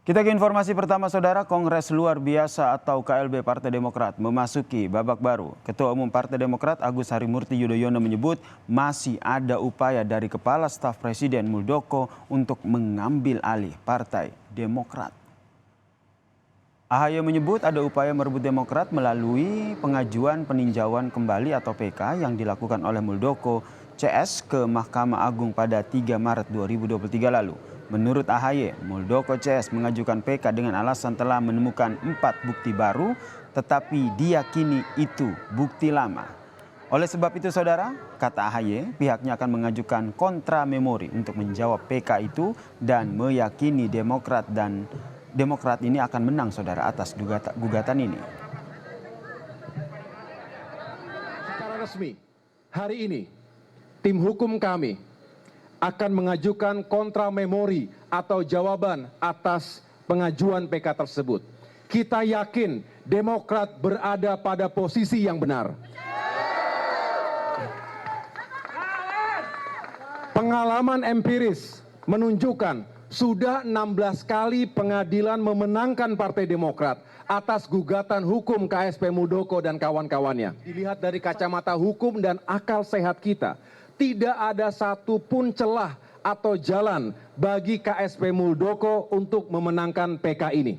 Kita ke informasi pertama, Saudara. Kongres Luar Biasa atau KLB Partai Demokrat memasuki babak baru. Ketua Umum Partai Demokrat Agus Harimurti Yudhoyono menyebut masih ada upaya dari Kepala Staf Presiden Muldoko untuk mengambil alih Partai Demokrat. AHY menyebut ada upaya merebut Demokrat melalui pengajuan peninjauan kembali atau PK yang dilakukan oleh Muldoko CS ke Mahkamah Agung pada 3 Maret 2023 lalu. Menurut AHY, Muldoko CS mengajukan PK dengan alasan telah menemukan 4 bukti baru, tetapi diyakini itu bukti lama. Oleh sebab itu, Saudara, kata AHY, pihaknya akan mengajukan kontra memori untuk menjawab PK itu dan meyakini Demokrat ini akan menang, Saudara, atas gugatan ini. Secara resmi, hari ini tim hukum kami akan mengajukan kontra memori atau jawaban atas pengajuan PK tersebut. Kita yakin Demokrat berada pada posisi yang benar. Pengalaman empiris menunjukkan sudah 16 kali pengadilan memenangkan Partai Demokrat atas gugatan hukum KSP Muldoko dan kawan-kawannya. Dilihat dari kacamata hukum dan akal sehat kita, tidak ada satupun celah atau jalan bagi KSP Muldoko untuk memenangkan PK ini.